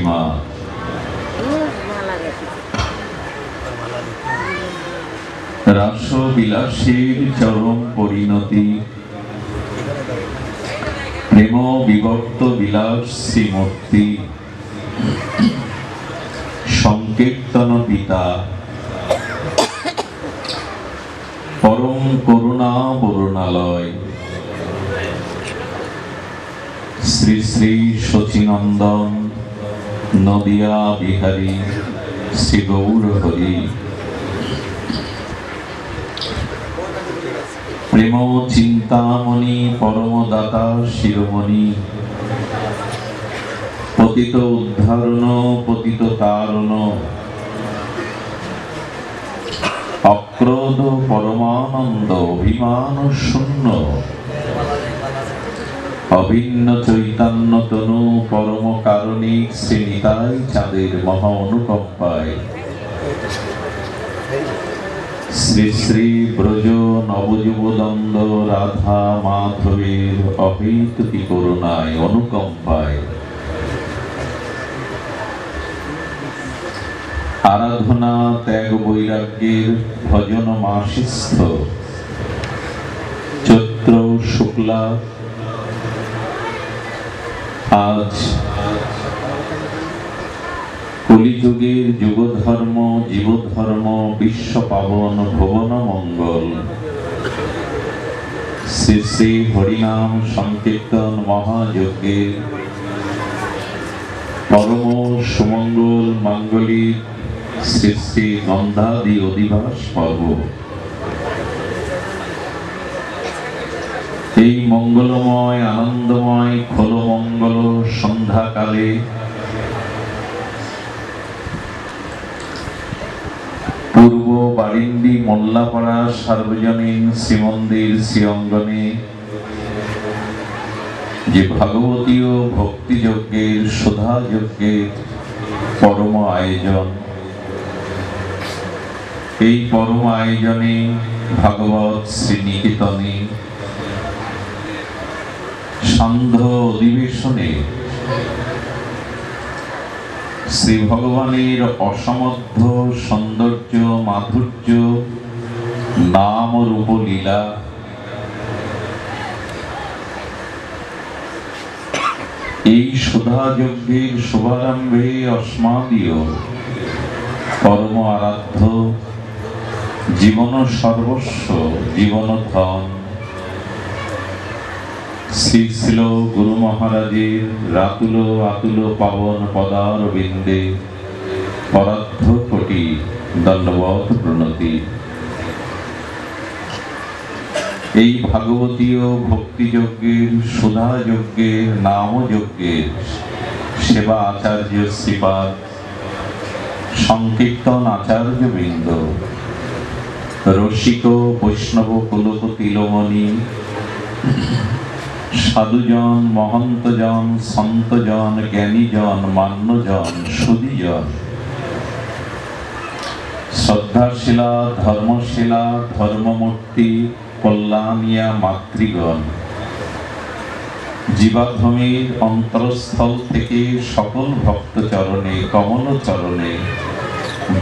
মা। রাসবিলাসের চরম পরিণতি, প্রেম বিভক্ত বিলাস শ্রীমূর্তি, সংকীর্তন পিতা, পরম করুণা বরুণালয়, শ্রী শ্রী শচীনন্দন নদিয়া বিহারী শ্রী গৌর হরি। প্রেম চিন্তামণি পরমদাতা শিরোমণি, পতিত উদ্ধারণ পতিত তারণ, অক্রোধ পরমানন্দ অভিমান শূন্য, অভিন্ন চৈতন্য তনু পরম কারণিক শ্রী নিতাই চাঁদের মহা অনুকম্পায় শ্রী শ্রী ব্রজ নবযুবদন্দ রাধা মাধবের অহেতুকী করুণায় অনুকম্পায় আরাধনা ত্যাগ বৈরাগ্যের ভজন মাসিস্থ চৈত্র শুক্লা আজ কলিযুগের যুগধর্ম জীবধর্ম বিশ্ব পাবন ভুবন মঙ্গল শ্রী শ্রী হরিনাম সংকীর্তন মহাযজ্ঞের পরম সুমঙ্গল মাঙ্গলিক শ্রী শ্রী গন্ধাদি অধিবাস পর্ব। এই মঙ্গলময় আনন্দময় খোল মঙ্গল সন্ধ্যাকালে পূর্ব বারিন্দি মোল্লাপাড়া সার্বজনীন শ্রীমন্দির শ্রীঅঙ্গনে যে ভাগবতীয় ভক্তিযজ্ঞের সুধা যজ্ঞের পরম আয়োজন, এই পরম আয়োজনে ভাগবত শ্রীনিকেতনে সান্ধ্য অধিবেশনে শ্রী ভগবানের অসমর্থ সৌন্দর্য মাধুর্য নাম রূপ লীলা এই সুধা যজ্ঞের শুভারম্ভে অস্মাদীয় পরম আরাধ্য জীবন সর্বস্ব জীবন ধন শ্রী শ্রীল গুরু মহারাজের রাতুল আতুল পাবন পদার বিন্দে পরার্ধ কোটি দণ্ডবত প্রণতি। এই ভাগবতীয় ভক্তিযজ্ঞের সুধা যজ্ঞের নাম যজ্ঞের সেবা আচার্য শ্রীপাদ সংকীর্তন আচার্য বৃন্দ রসিক বৈষ্ণব কুলপতিলমণি সাধুজন মহন্তজন সন্তজন জ্ঞানীজন মান্যজন সুধীজন শ্রদ্ধাশীলা ধর্মশীলা ধর্মমূর্তি কল্যাণিয়া মাতৃগণ জীবাধমের অন্তরস্থল থেকে সকল ভক্তচরণে কমল চরণে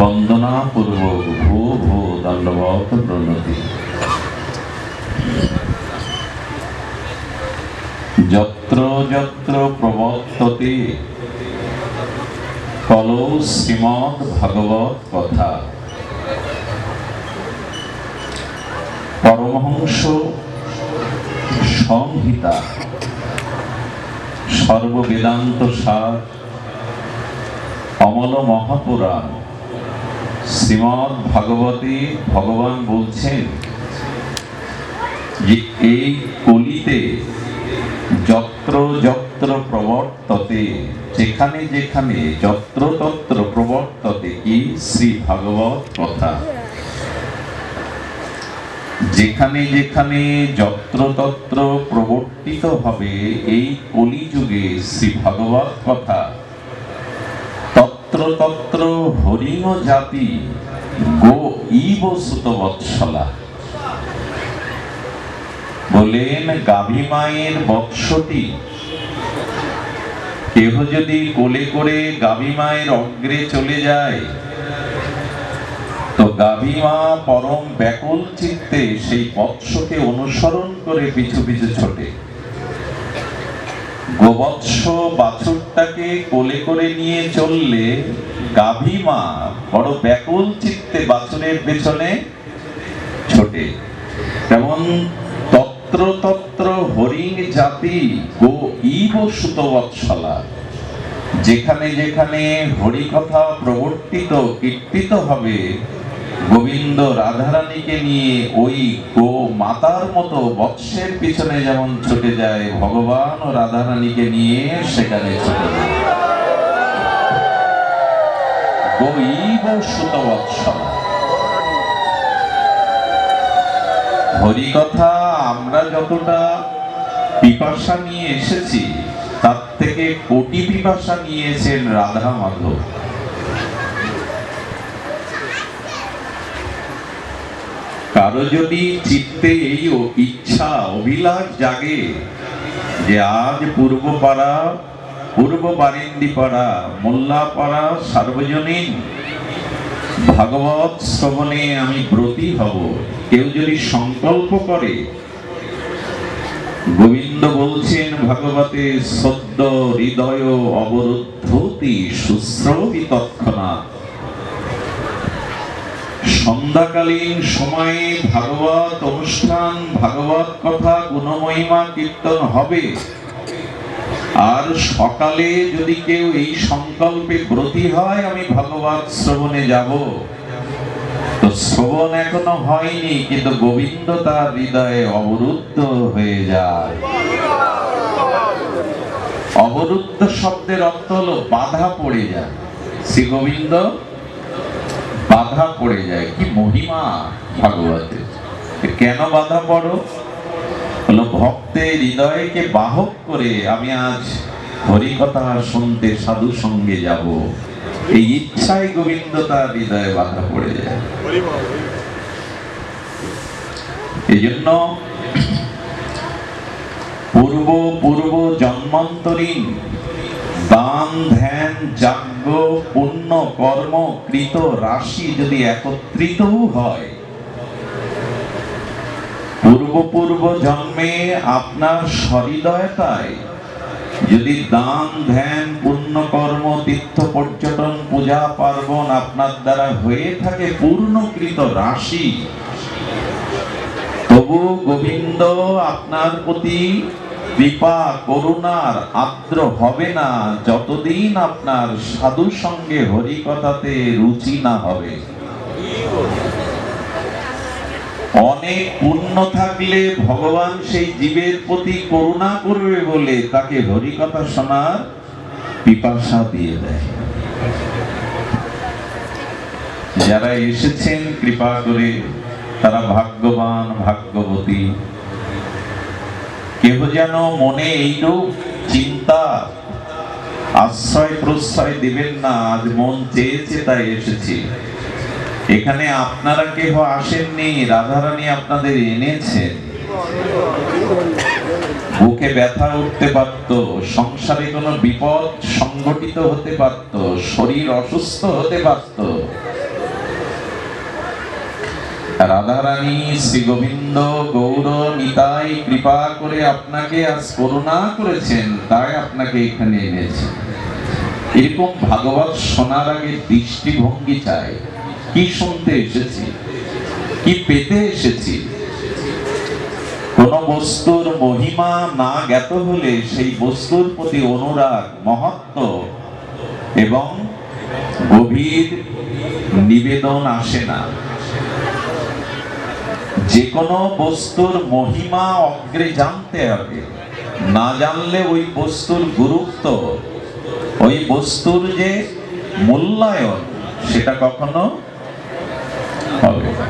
বন্দনাপূর্বক ভূ ভূ দণ্ডবত প্রণতি। যত্র যত্র প্রবর্ততে কলৌ শ্রীমদ্ ভাগবত কথা, পরমহংস সংহিতা সর্ববেদান্ত সার অমল মহাপুরাণ শ্রীমদ্ ভাগবতে ভগবান বলছেন যে এই কলিতে যত্র যত্র প্রবর্ততে, যেখানে যেখানে যত্র তত্র প্রবর্ততে কি শ্রী ভাগবত কথা, যেখানে যেখানে যত্র তত্র প্রবর্তিত হবে এই কলিযুগে শ্রী ভাগবত কথা, তত্র তত্র হরিণ জাতি গো ইব সুত বৎসলা। বলেন গাভী মায়ের বৎসটি কেহ যদি কোলে করে গাভী মায়ের অগ্রে চলে যায়, তো গাভী মা পরম ব্যাকুল চিত্তে সেই বৎসকে অনুসরণ করে পিছু পিছু ছোটে। গোবৎস বাছুরটাকে কোলে করে নিয়ে চললে গাভী মা বড় ব্যাকুল চিত্তে বাছুরের পেছনে ছোটে। তেমন তত্র তত্র হরিং জাতি গো ইব সুতবৎসলা, যেখানে যেখানে হরিকথা প্রবর্তিত কীর্তিত হবে, গোবিন্দ রাধারানীকে নিয়ে ওই গো মাতার মতো বৎসের পিছনে যেমন ছুটে যায়, ভগবান ও রাধারানীকে নিয়ে সেখানে ছুটে যায়। গো ইব সুতবৎসলা। হরিকথা আমরা যতটা পিপাসা নিয়ে এসেছি, তার থেকে কোটি পিপাসা নিয়েছেন রাধা মাধব। কারো যদি চিত্তে এই ইচ্ছা অভিলাষ জাগে যে আজ পূর্বপাড়া, পূর্ব বারিন্দিপাড়া, মোল্লাপাড়া সার্বজনীন ভাগবত শ্রবণে আমি ব্রতী হব, কেউ যদি সংকল্প করে, গোবিন্দ বলছেন ভাগবতে, সদ্য হৃদয় অবরুদ্ধতি শুশ্রবি তৎক্ষণাৎ। সন্ধ্যাকালীন সময়ে ভাগবত অনুষ্ঠান, ভাগবত কথা, গুণমহিমা কীর্তন হবে। আর সকালে যদি কেউ এই সংকল্পে ব্রতী হয় আমি ভাগবত শ্রবণে যাব, তো শ্রবণ এখনো হয়নি, কিন্তু গোবিন্দ তার হৃদয়ে অবরুদ্ধ হয়ে যায়। অবরুদ্ধ শব্দের অর্থ হলো বাধা পড়ে যায়। শ্রী গোবিন্দ বাধা পড়ে যায়। কি মহিমা ভাগবতে! কেন বাধা পড়ো? হলো ভক্তের হৃদয়কে বাহক করে আমি আজ হরিকথা শুনতে সাধু সঙ্গে যাব, এই ইচ্ছায় গোবিন্দ তার হৃদয়ে বাধা পড়ে যায়। এই জন্য পূর্ব পূর্ব জন্মান্তরীণ দান ধ্যান যজ্ঞ পুণ্য কর্ম কৃত রাশি যদি একত্রিত হয়, পূর্ব পূর্ব জন্মে আপনার সহৃদয়তায় যদি দান ধ্যান পুণ্য কর্ম তীর্থ পর্যটন পূজা পার্বণ আপনার দ্বারা হয়ে থাকে পূর্ণকৃত রাশি, তবু গোবিন্দ আপনার প্রতি কৃপা করুণার আর্দ্র হবে না যতদিন আপনার সাধু সঙ্গে হরিকথাতে রুচি না হবে। অনেক পুণ্য থাকলে ভগবান সেই জীবের প্রতি করুণা করবে বলে তাকে হরিকথা শোনার পিপাসা দিয়ে দেয়। যারা এসেছেন কৃপা করে তারা ভাগ্যবান ভাগ্যবতী। কেহ যেন মনে এইরূপ চিন্তা আশ্রয় প্রশ্রয় দিবেন না, আজ মন চেয়েছে তাই এসেছি। এখানে আপনারা কেহ আসেননি, রাধারানী আপনাদের এনেছেন। বুকে ব্যথা উঠতে পারত, সংসারে কোনো বিপদ সংঘটিত হতে পারত, শরীর অসুস্থ হতে পারত। রাধারানী শ্রী গোবিন্দ গৌর নিতাই কৃপা করে আপনাকে আজ করুণা করেছেন, তাই আপনাকে এখানে এনেছেন। এরকম ভাগবত শোনার আগে দৃষ্টিভঙ্গি চাই। কি শুনতে এসেছি, কি পেতে এসেছি। কোন বস্তুর মহিমা না জ্ঞাত হলে সেই বস্তুর প্রতি অনুরাগ, মহত্ব এবং গভীর নিবেদন আসে না। যে কোনো বস্তুর মহিমা অগ্রে জানতে হবে, না জানলে ওই বস্তুর গুরুত্ব, ওই বস্তুর যে মূল্যায়ন, সেটা কখনো হবে না।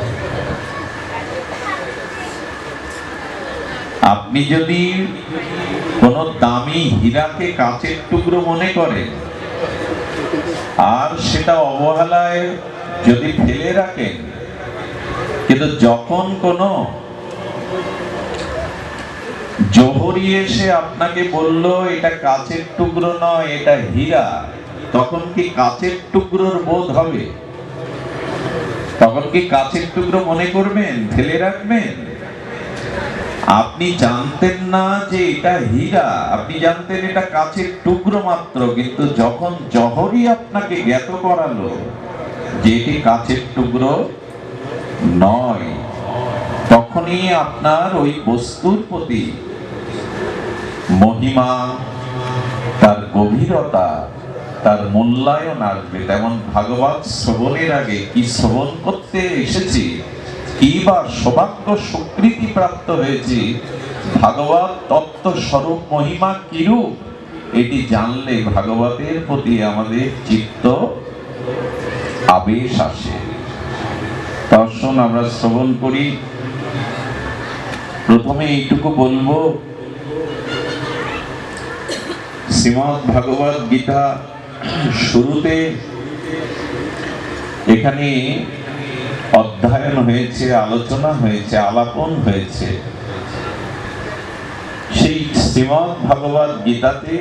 আপনি যদি কোনো দামি হীরাকে কাঁচের টুকরো মনে করেন আর সেটা অবহেলায় যদি ফেলে রাখেন, কিন্তু যখন কোনো জহরি এসে আপনাকে বলল এটা কাচের টুকরো নয়, এটা হীরা, তখন কি কাচের টুকরোর বোধ হবে? তখন কি কাচের টুকরো মনে করবেন, ফেলে রাখবেন? আপনি জানতেন না যে এটা হীরা, আপনি জানতেন এটা কাচের টুকরো মাত্র, কিন্তু যখন জহরি আপনাকে জ্ঞাত করালো যে এটি কাচের টুকরো নয়, তখনই আপনার ওই বস্তুর প্রতি মহিমা, তার গভীরতা, তার মূল্যায়ন আসবে। তেমন ভাগবত শ্রবণের আগে কি শ্রবণ করতে এসেছি, কি বা সৌভাগ্য স্বীকৃতি প্রাপ্ত হয়েছি, ভাগবত তত্ত্ব স্বরূপ মহিমা কিরূপ, এটি জানলে ভাগবতের প্রতি আমাদের চিত্ত আবেশ আসে। দর্শন আমরা শ্রবণ করি। প্রথমে এইটুকু বলবো, শ্রীমদ্ ভাগবত গীতা শুরুতে এখানে অধ্যয়ন হয়েছে, আলোচনা হয়েছে, আলাপন হয়েছে। সেই শ্রীমদ্ ভাগবত গীতাতে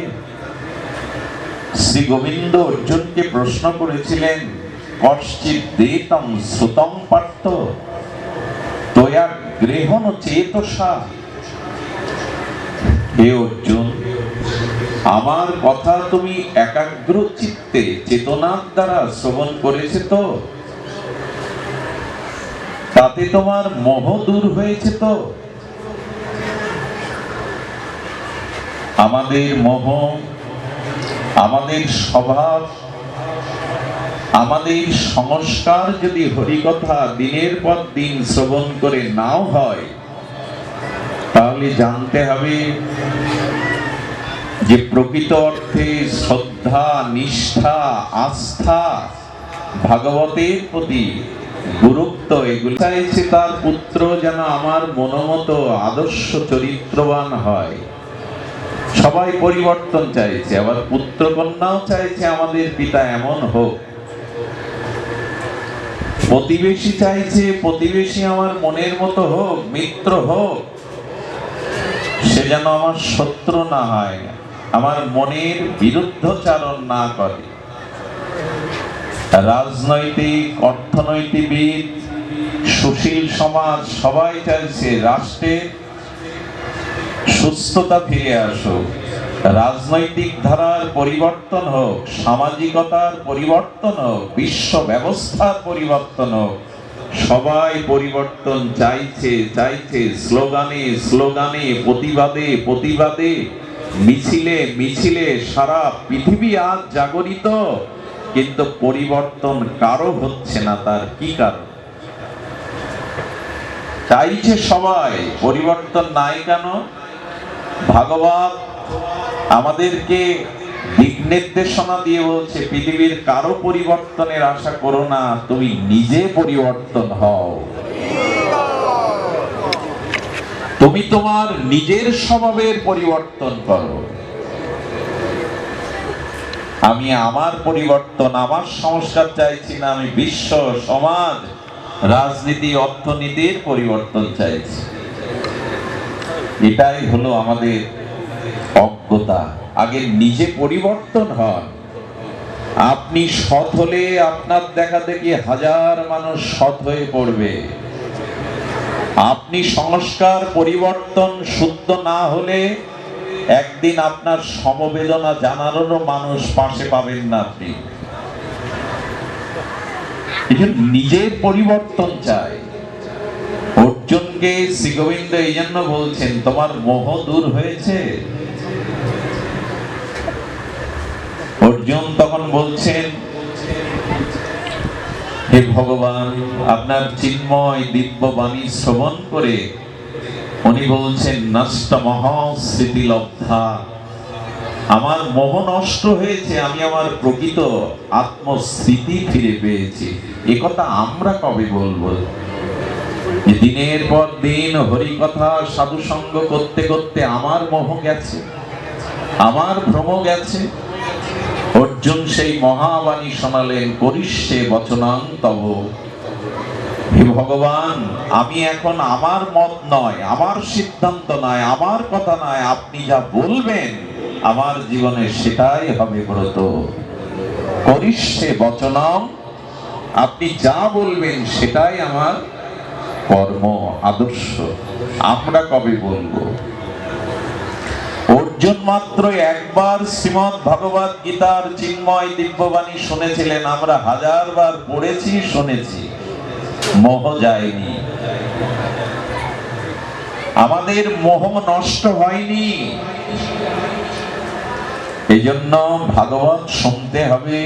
শ্রী গোবিন্দ অর্জুনকে প্রশ্ন করেছিলেন, কশ্চিৎ দেতং শ্রুতং পার্থ ত্বয়া গ্রহণ চেতসা। হে অর্জুন, আমার কথা তুমি একাগ্র চিত্তে চেতনার দ্বারা শ্রবণ করেছে তো? তাতে তোমার মোহ দূর হয়েছে তো? আমাদের মোহ, আমাদের স্বভাব, আমাদের সংস্কার যদি হরিকথা দিনের পর দিন শ্রবণ করে নাও হয়, তাহলে জানতে হবে যে প্রকৃত অর্থে শ্রদ্ধা, নিষ্ঠা, আস্থা, ভাগবতের প্রতি গুরুত্ব, এগুলো চাইছে তার পুত্র যেন আমার মনোমতো আদর্শ চরিত্রবান হয়। সবাই পরিবর্তন চাইছে, আবার পুত্র কন্যাও চাইছে আমাদের পিতা এমন হোক। প্রতিবেশী চাইছে প্রতিবেশী আমার মনের মতো হোক, মিত্র হোক, সে যেন আমার শত্রু না হয়, আমার মনের বিরুদ্ধচারণ না করে। রাজনৈতিক, অর্থনৈতিকবিদ, সুশীল সমাজ সবাই চাইছে রাষ্ট্রের সুস্থতা ফিরে আসুক, রাজনৈতিক ধারার পরিবর্তন হোক, সামাজিকতার পরিবর্তন হোক, বিশ্ব ব্যবস্থার পরিবর্তন হোক। সবাই পরিবর্তন চাইছে, স্লোগানে স্লোগানে, প্রতিবাদে প্রতিবাদে, মিছিলে মিছিলে সারা পৃথিবী আজ জাগরিত, কিন্তু পরিবর্তন কারো হচ্ছে না। তার কি কারণ? চাইছে সবাই, পরিবর্তন নাই কেন? ভাগবত আমাদেরকে দিক নির্দেশনা দিয়ে বলছে, পৃথিবীর কারো পরিবর্তনের আশা করো না, তুমি নিজে পরিবর্তন হও। তুমি তোমার নিজের স্বভাবের পরিবর্তন করো। আমি আমার পরিবর্তন, আমার সংস্কার চাইছি না, আমি বিশ্ব, সমাজ, রাজনীতি, অর্থনীতির পরিবর্তন চাইছি। এটাই হলো আমাদের অজ্ঞতা। আগে নিজে পরিবর্তন হন। আপনি সৎ হলে আপনার দেখা দেখি হাজার মানুষ সৎ হয়ে পড়বে। আপনি সংস্কার, পরিবর্তন শুদ্ধ না হলে একদিন আপনার সমবেদনা জানানোরও মানুষ পাশে পাবেন না। আপনি নিজের পরিবর্তন চাই। অর্জুনকে শ্রী গোবিন্দ এই জন্য বলছেন, তোমার মোহ দূর হয়েছে? অর্জুন তখন বলছেন, হে ভগবান, আপনার চিন্ময় দিব্য বাণী শ্রবণ করে উনি বলছেন, নষ্ট মহাস্মৃতি লব্ধা, আমার মোহ নষ্ট হয়েছে, আমি আমার প্রকৃত আত্মস্মৃতি ফিরে পেয়েছি। এ কথা আমরা কবে বলবো? দিনের পর দিন হরিকথা সাধু সঙ্গ করতে করতে আমার মোহ গেছে, আমার ভ্রম গেছে। অর্জুন সেই মহাবাণী শোনালেন, করিষ্যে বচনাং তব, হে ভগবান, আমি এখন আমার মত নয়, আমার সিদ্ধান্ত নয়, আমার কথা নয়, আপনি যা বলবেন আমার জীবনে সেটাই হবে ব্রত। করিষ্যে বচনম, আপনি যা বলবেন সেটাই আমার কর্ম আদর্শ। আমরা কবে বলবো? অর্জুন মাত্র একবার শ্রীমদ্ ভগবত গীতার চিন্ময় দিব্যবাণী শুনেছিলেন, আমরা হাজারবার পড়েছি, শুনেছি, মোহ যায়নি, আমাদের মোহ নষ্ট হয়নি। এই জন্য ভাগবত শুনতে হবে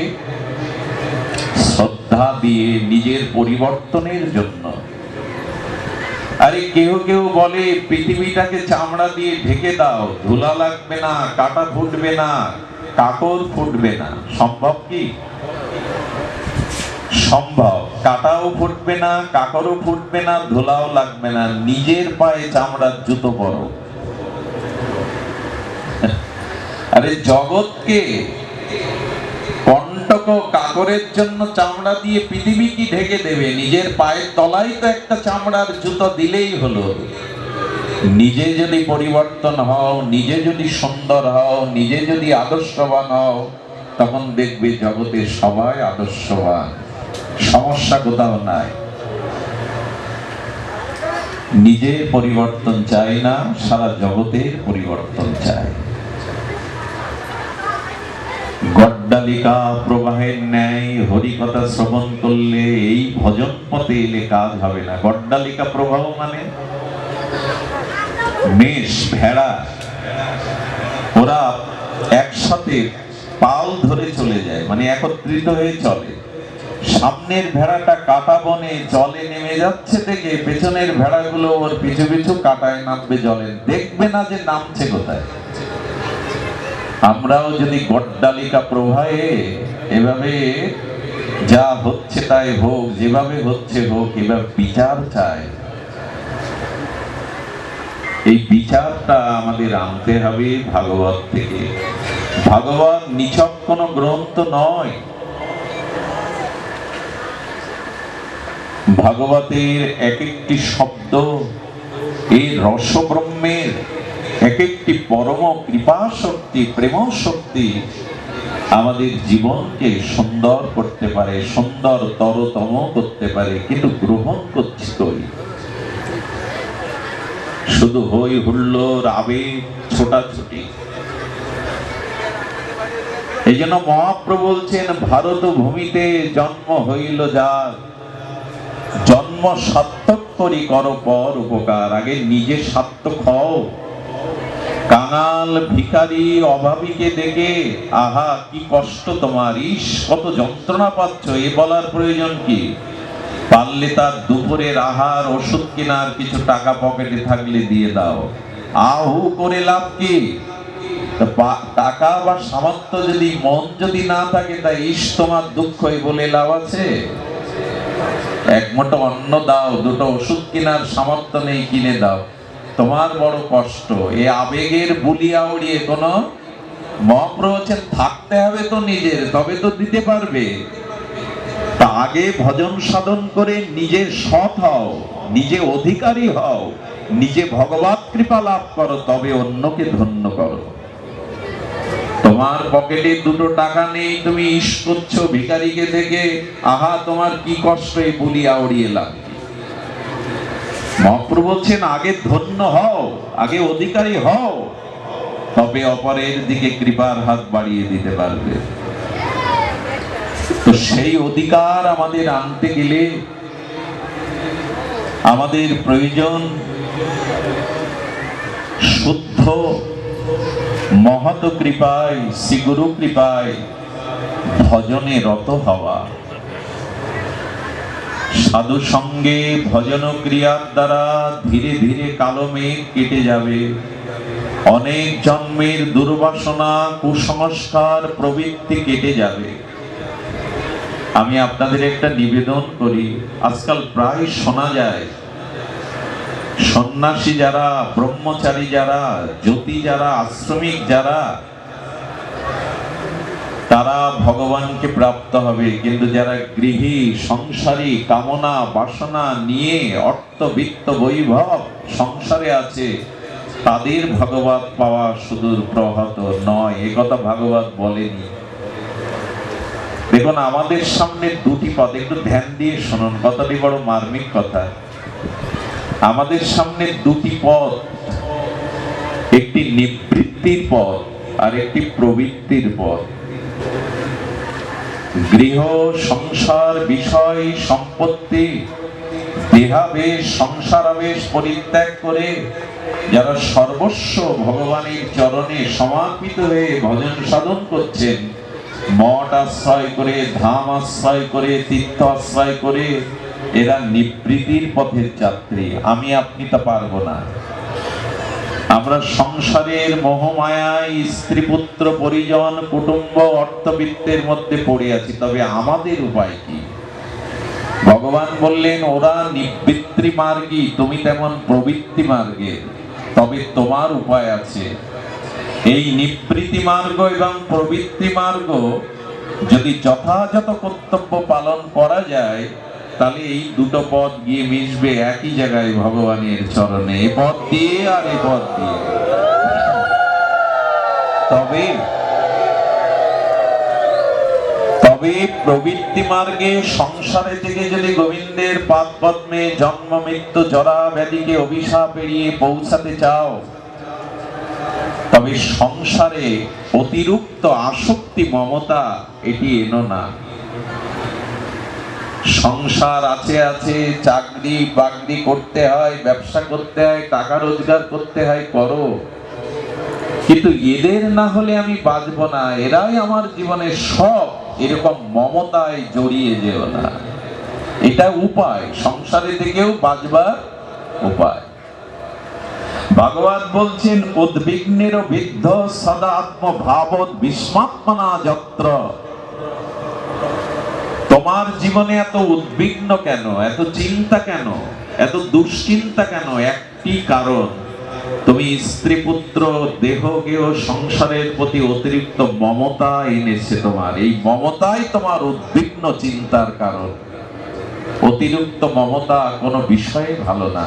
শ্রদ্ধা দিয়ে, নিজের পরিবর্তনের জন্য। আরে কেউ কেউ বলে পৃথিবীটাকে চামড়া দিয়ে ঢেকে দাও, ধুলা লাগবে না, কাটা ফুটবে না, কাকর ফুটবে না। সম্ভব কি? সম্ভব। কাটাও ফুটবে না, কাকরও ফুটবে না, ধুলাও লাগবে না। নিজের পায়ে চামড়ার জুতো পরো। আরে জগৎকে কণ্টক কাকরের জন্য চামড়া দিয়ে পৃথিবী কি ঢেকে দেবে? নিজের পায়ের তলায় তো একটা চামড়ার জুতো দিলেই হলো। নিজে যদি পরিবর্তন হও, নিজে যদি সুন্দর হও, নিজে যদি আদর্শবান হও, তখন দেখবে জগতের সবাই আদর্শবান, সমস্যা কোথাও নাই। নিজের পরিবর্তন চাই না, সারা জগতের পরিবর্তন চাই। গড্ডালিকা প্রবাহের ন্যায় হরিকথা শ্রবণ করলে, এই ভজন পথে এলে কাজ হবে না। গড্ডালিকা প্রবাহ মানে মেষ, ভেড়া, ওরা একসাথে পাল ধরে চলে যায়, মানে একত্রিত হয়ে চলে। সামনের ভেড়াটা কাটা বনে জলে নেমে যাচ্ছে দেখে পেছনের ভেড়াগুলো ওর পিছু পিছু কাটায় নামবে জলে, দেখবে না যে নামছে কোথায়। আমরাও যদি গড্ডালিকা প্রবাহে এভাবে যা হচ্ছে তাই হোক, যেভাবে হচ্ছে হোক, এবার বিচার চাই। এই বিচারটা আমাদের আনতে হবে ভাগবত থেকে। ভাগবত নিছক কোনো গ্রন্থ নয়। ভাগবতের এক একটি শব্দ এই রসব্রহ্মের এক একটি পরম কৃপা শক্তি, প্রেম শক্তি আমাদের জীবনকে সুন্দর করতে পারে, সুন্দর তরতম করতে পারে। কিন্তু গ্রহণ করছি কই? শুধু হই হুল্লোড়, আবেগ, ছোটাছুটি। এই জন্য মহাপ্রভু বলছেন, ভারত ভূমিতে জন্ম হইল যার, জন্ম সার্থক করি কর পর উপকার। আগে নিজে সার্থক হও। কাঙাল, ভিখারি, অভাবীকে দেখে আহা কি কষ্ট তোমার, ইস কত যন্ত্রণা পাচ্ছ, এ বলার প্রয়োজন কি? পারলে তার দুপুরের আহার, ওষুধ কেনার কিছু টাকা পকেটে থাকলে দিয়ে দাও। আহু করে লাভ কি? টাকা বা সামর্থ্য যদি, মন যদি না থাকে, তাই ইস তোমার দুঃখ বলে লাভ আছে? এক মুঠো অন্ন দাও, দুটো ওষুধ কেনার সামর্থ্য নেই, কিনে দাও, তোমার বড় কষ্ট। এ আবেগের বুলিয়া উড়িয়ে কোনো মহাপ্রভু বলছেন থাকতে হবে তো নিজের, তবে তো দিতে পারবে। তা আগে ভজন সাধন করে নিজে সৎ হও, নিজে অধিকারী হও, নিজে ভগবত কৃপা লাভ করো, তবে অন্যকে ধন্য করো। তোমার পকেটে দুটো টাকা নেই, তুমি ইস করছো ভিখারিকে দেখে, আহা তোমার কি কষ্ট, এই বুলিয়া উড়িয়ে লাভ। মহাপ্রভু বলছেন আগে ধন্য হও, আগে অধিকারী হও, তবে অপরের দিকে কৃপার হাত বাড়িয়ে দিতে পারবে। তো সেই অধিকার আমাদের আনতে গেলে আমাদের প্রয়োজন শুদ্ধ মহৎ কৃপায়, শ্রী গুরু কৃপায় ভজনে রত হওয়া। সাধু সঙ্গে ভজন ক্রিয়ার দ্বারা ধীরে ধীরে কালো মেঘ কেটে যাবে। অনেক জন্মের দুর্বাসনা, কুসংস্কার, প্রবৃত্তি কেটে যাবে। আমি আপনাদের একটা নিবেদন করি, আজকাল প্রায় শোনা যায় সন্ন্যাসী যারা, ব্রহ্মচারী যারা, জ্যোতি যারা, আশ্রমিক যারা, তারা ভগবানকে প্রাপ্ত হবে। কিন্তু যারা গৃহী সংসারী কামনা বাসনা নিয়ে অর্থ বিত্ত বৈভব সংসারে আছে, তাদের ভগবত পাওয়া সুদূর প্রহত নয়, এ কথা ভাগবত বলেনি। দেখুন, আমাদের সামনে দুটি পথ, একটু ধ্যান দিয়ে শুনুন, কথাটি বড় মার্মিক কথা। আমাদের সামনে দুটি পথ, একটি নিবৃত্তির পথ আর একটি প্রবৃত্তির পথ। গৃহ সংসার বিষয় সম্পত্তি দেহাবেশ সংসারাবেশ পরিত্যাগ করে যারা সর্বস্ব ভগবানের চরণে সমর্পিত হয়ে ভজন সাধন করছেন, মঠ আশ্রয় করে, ধাম আশ্রয় করে, তীর্থ আশ্রয় করে, এরা নিবৃত্তির পথের যাত্রী। আমি আপনি তা পারবো না। আমরা সংসারের মোহমায়ায় স্ত্রী পুত্র পরিজন কুটুম্ব অর্থবিত্তের মধ্যে পড়ে আছি, তবে আমাদের উপায় কি? ভগবান বললেন, ওরা নিবৃত্তি মার্গী, তুমি তেমন প্রবৃত্তি মার্গে, তবে তোমার উপায় আছে। এই নিবৃত্তি মার্গ এবং প্রবৃত্তি মার্গ যদি যথাযথ কর্তব্য পালন করা যায়, তাহলে এই দুটো পথ গিয়ে মিশবে একই জায়গায় ভগবানের চরণে, এ পথ দিয়ে আর এ পথ দিয়ে। তবে প্রবৃত্তি মার্গে সংসারে থেকে যদি গোবিন্দের পাদ পদ্মে জন্ম মৃত্যু জরা ব্যাধিকে অভিশাপ এড়িয়ে পৌঁছাতে চাও, তবে সংসারে অতিরিক্ত আসক্তি মমতা এটি এনো না। সংসার আছে আছে, চাকরি বাকরি করতে হয়, ব্যবসা করতে হয়, টাকা রোজগার করতে হয়, করো, কিন্তু এদের না হলে আমি বাঁচবো না, এরাই আমার জীবনের সব, এরকম মমতায় জড়িয়ে যেও না। এটা উপায়, সংসারে থেকেও বাঁচবার উপায়। ভাগবত বলছেন, উদ্বিগ্নের বিদ্ধ সদা আত্মভাবৎ বিস্মাত্মনা যত্র। তোমার জীবনে এত উদ্বিগ্ন কেন, এত চিন্তা কেন, এত দুশ্চিন্তা কেন? একটি কারণ, তুমি স্ত্রী পুত্র দেহ গেহ সংসারের প্রতি অতিরিক্ত মমতা এনেছে তোমার। এই মমতাই তোমার উদ্বিগ্ন চিন্তার কারণ। অতিরিক্ত মমতা কোনো বিষয়ে ভালো না।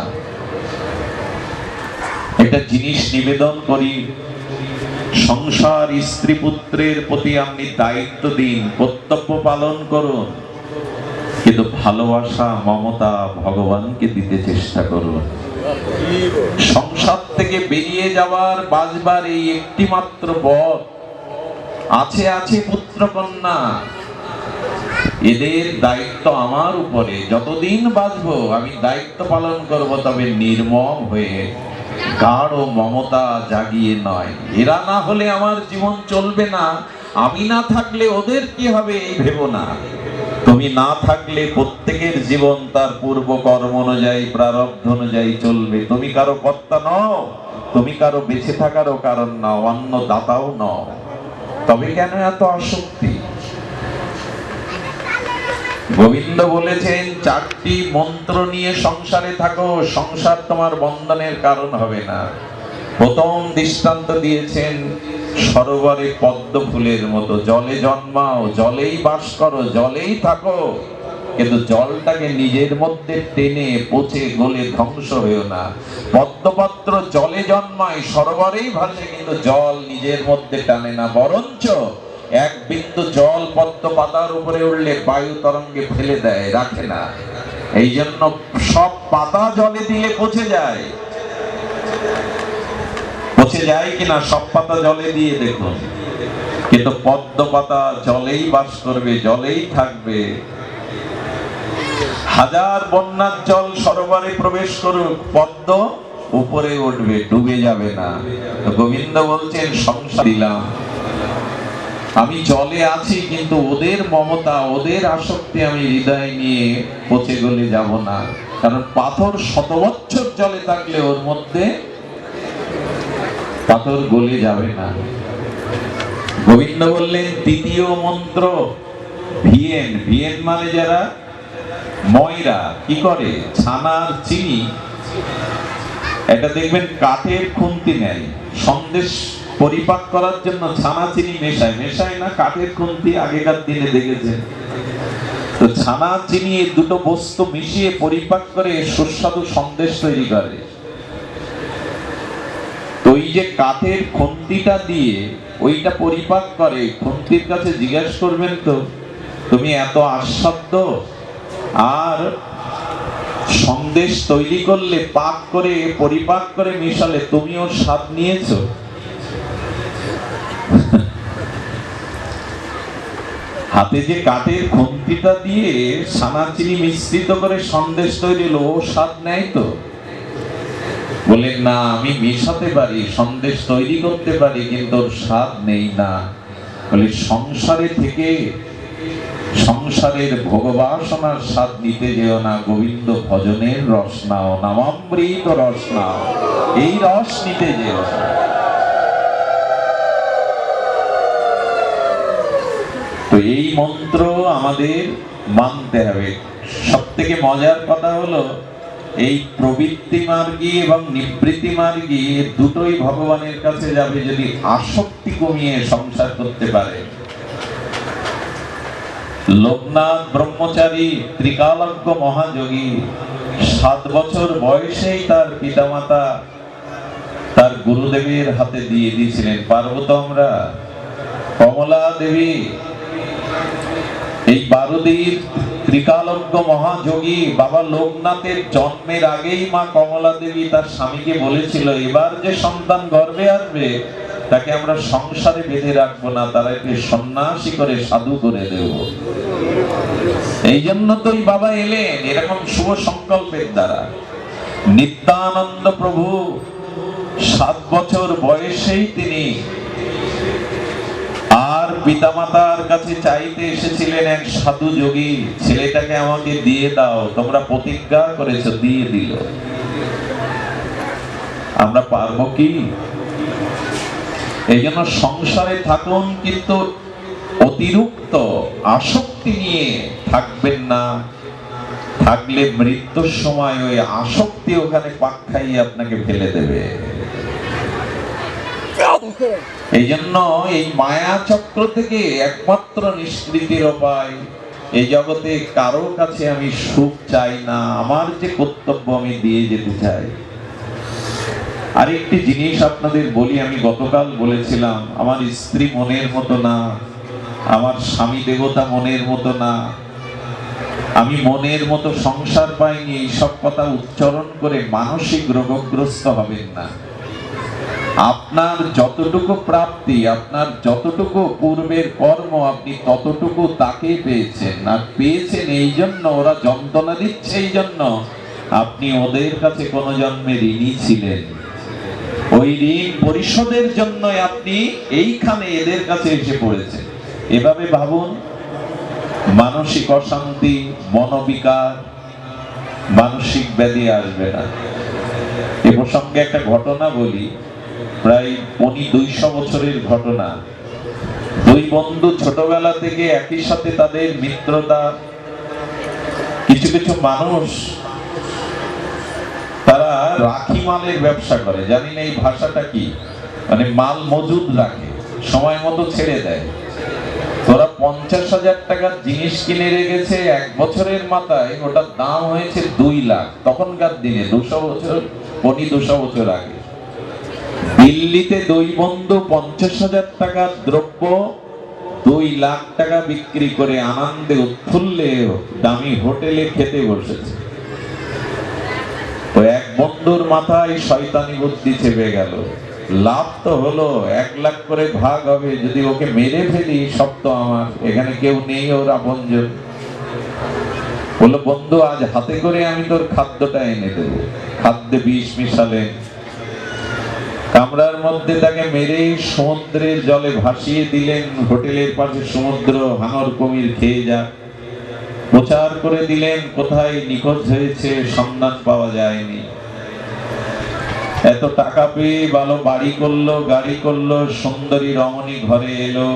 একটা জিনিস নিবেদন করি, সংসার স্ত্রী পুত্রের প্রতি আপনি দায়িত্ব দিন, কর্তব্য পালন করুন, কিন্তু ভালোবাসা মমতা ভগবানকে দিতে চেষ্টা করুন। সংসার থেকে বেরিয়ে যাওয়ার বাঁচবার এই একটি মাত্র পথ। আছে আছে পুত্র কন্যা, এদের দায়িত্ব আমার উপরে, যতদিন বাঁচবো আমি দায়িত্ব পালন করব, তবে নির্মম হয়ে, গাঢ় মমতা জাগিয়ে নয়। এরা না হলে আমার জীবন চলবে না, আমি না থাকলে ওদের কি হবে এই ভেবো না। তুমি না থাকলে প্রত্যেকের জীবন তার পূর্ব কর্ম অনুযায়ী প্রারব্ধ অনুযায়ী চলবে। তুমি কারো কর্তা নও, তুমি কারো বেঁচে থাকারও কারণ নও, অন্য দাতাও নও। তবে কেন এত আসক্তি? গোবিন্দ বলেছেন, 4টি মন্ত্র নিয়ে সংসারে থাকো, সংসার তোমার বন্ধনের কারণ হবে না। প্রথম দৃষ্টান্ত দিয়েছেন সরোবরে পদ্ম ফুলের মতো, জলে জন্মাও, জলেই বাস করো, জলেই থাকো, কিন্তু জলটাকে নিজের মধ্যে টেনে পচে গলে ধ্বংস হয়েও না। পদ্মপত্র জলে জন্মায়, সরোবরেই ভাসে, কিন্তু জল নিজের মধ্যে টানে না, বরঞ্চ এক বিন্দু জল পদ্ম পাতার উপরে উঠলে বায়ু তরঙ্গে ফেলে দেয়, রাখে না। এই জন্য সব পাতা জলে দিলে পচে যায়। পচে যায় কিনা সব পাতা জলে দিয়ে দেখুন, কিন্তু পদ্ম পাতা জলেই বাস করবে, জলেই থাকবে। হাজার বন্যার জল সরোবরে প্রবেশ করুক, পদ্ম উপরে উঠবে, ডুবে যাবে না। গোবিন্দ বলছেন, সংসার দিলাম, আমি জলে আছি, কিন্তু ওদের মমতা ওদের আসক্তি আমি হৃদয় নিয়ে পচে গলে যাব না। কারণ পাথর 100 বছর জলে থাকলে ওর মধ্যে পাথর গলে যাবে না। গোবিন্দ বললেন, দ্বিতীয় মন্ত্র ভিয়েন। ভিয়েন মানে যারা ময়রা কি করে, ছানার চিনি, এটা দেখবেন কাঠের খুন্তি নেয়, সন্দেশ পরিপাক করার জন্য ছানা চিনি মেশায়, মেশায় না কাঠের খুন্তি, আগেকার দিনে দেখেছেন তো ছানা চিনি এই দুটো বস্তু মিশিয়ে পরিপাক করে সুস্বাদু সন্দেশ তৈরি করে। তো ওই যে কাঠের খুন্তিটা দিয়ে ওইটা পরিপাক করে, খুন্তির কাছে জিজ্ঞাসা করবেন তো তুমি এত আস্বাদ্য আর সন্দেশ তৈরি করলে, পাক করে পরিপাক করে মিশালে, তুমি ওর স্বাদ নিয়েছো? হাতে যে কাঠের খুন্তিটা দিয়ে ছানা চিনি মিশ্রিত করে সন্দেশ তৈরি হলো, ও স্বাদ নেয় তো? বলেন না, আমি মেশাতে পারি, সন্দেশ তৈরি করতে পারি, কিন্তু ওর স্বাদ নেই না। বলে সংসারে থেকে সংসারের ভোগবাসনার স্বাদ নিতে যেও না, গোবিন্দ ভজনের রস নাও, নামামৃত রস নাও, এই রস নিতে যেও না। তো এই মন্ত্র আমাদের মানতে হবে। সব থেকে মজার কথা হলো এই প্রবৃত্তি মার্গী এবং নিবৃত্তি মার্গী দুটোই ভগবানের কাছে যাবে যদি আসক্তি কমিয়ে সংসার করতে পারে। লোকনাথ ব্রহ্মচারী ত্রিকালজ্ঞ মহাযোগী 7 বছর বয়সেই তার পিতামাতা তার গুরুদেবের হাতে দিয়ে দিয়েছিলেন। পার্বত আমরা কমলা দেবী এই বারুদীর ত্রিকালজ্ঞ মহাযোগী বাবা লোকনাথের জন্মের আগেই মা কমলা দেবী তার স্বামীকে বলেছিল, এবার যে সন্তান গর্ভে আসবে তাকে আমরা সংসারে বেঁধে রাখবো না, তারাকে সন্ন্যাসী করে সাধু করে দেব। এই জন্য তো এই বাবা এলেন এরকম শুভ সংকল্পের দ্বারা। নিত্যানন্দ প্রভু 7 বছর বয়সেই তিনি আর পিতামাতার কাছে চাইতে এসেছিলেন এক সাধু যোগী, ছেলেটাকে আমাকে দিয়ে দাও, তোমরা প্রতিজ্ঞা করেছো, দিয়ে দিল। আমরা পারবো কি? এই জন্য সংসারে থাকুন, কিন্তু অতিরিক্ত আসক্তি নিয়ে থাকবেন না। থাকলে মৃত্যুর সময় ওই আসক্তি ওখানে পাক খাইয়ে আপনাকে ফেলে দেবে। এই জন্য এই মায়া চক্র থেকে একমাত্র নিষ্কৃতির উপায়, এই জগতে কারো কাছে আমি সুখ চাই না, আমার যে কর্তব্য আমি দিয়ে যেতে চাই। আরেকটি জিনিস আপনাদের বলি, আমি গতকাল বলেছিলাম, আমার স্ত্রী মনের মতো না, আমার স্বামী দেবতা মনের মতো না, আমি মনের মতো সংসার পাইনি, এইসব কথা উচ্চারণ করে মানসিক রোগগ্রস্ত হবেন না। আপনার যতটুকু প্রাপ্তি, আপনার যতটুকু পূর্বের কর্ম, আপনি ততটুকু তাকে পেয়েছেন, আর পেয়েছেন এই জন্য, ওরা যন্ত্রণা দিচ্ছে এই জন্য, আপনি ওদের কাছে কোনো জন্মে ঋণী ছিলেন। ওই ঋণ পরিশোধের জন্য আপনি এইখানে এদের কাছে এসে পড়েছেন। এভাবে ভাবুন, মানসিক অশান্তি, মনোবিকার, মানসিক ব্যাধি আসবে না। এ প্রসঙ্গে একটা ঘটনা বলি, প্রায় 200 বছরের ঘটনা। 2 বন্ধু ছোটবেলা থেকে একই সাথে তাদের মিত্রতা। কিছু কিছু মানুষ তারা রাখি মালের ব্যবসা করে, জানি না এই ভাষাটা কি, মানে মাল মজুদ রাখে, সময় মতো ছেড়ে দেয়। তোরা 50,000 টাকার জিনিস কিনে রেখেছে, 1 বছরের মাথায় ওটার দাম হয়েছে 2 লাখ। তখনকার দিনে 200 বছর, 200 বছর আগে দিল্লিতে 2 বন্ধু 50,000 টাকার দ্রব্য 2 লাখ টাকা বিক্রি করে আনন্দে উৎফুল্লে দামি হোটেলে খেতে বসেছে। তো এক বন্ধুর মাথায় শয়তানি বুদ্ধি চেপে গেল, লাভ তো হলো, 1 লাখ করে ভাগ হবে, যদি ওকে মেরে ফেলি সব তো আমার, এখানে কেউ নেই ওর আপনজন। বললো, বন্ধু আজ হাতে করে আমি তোর খাদ্যটা এনে দেবো। খাদ্যে বিষ মিশালেন, কামরার মধ্যে তাকে মেরে সমুদ্রের জলে ভাসিয়ে দিলেন। হোটেলের পাশে সমুদ্র, হাঙর কুমির খেয়ে যাক। প্রচার করে দিলেন কোথায় নিখোঁজ হয়েছে, সন্ধান পাওয়া যায়নি। এত টাকা পেয়ে ভালো বাড়ি করলো, গাড়ি করলো, সুন্দরী রমণী ঘরে এলো।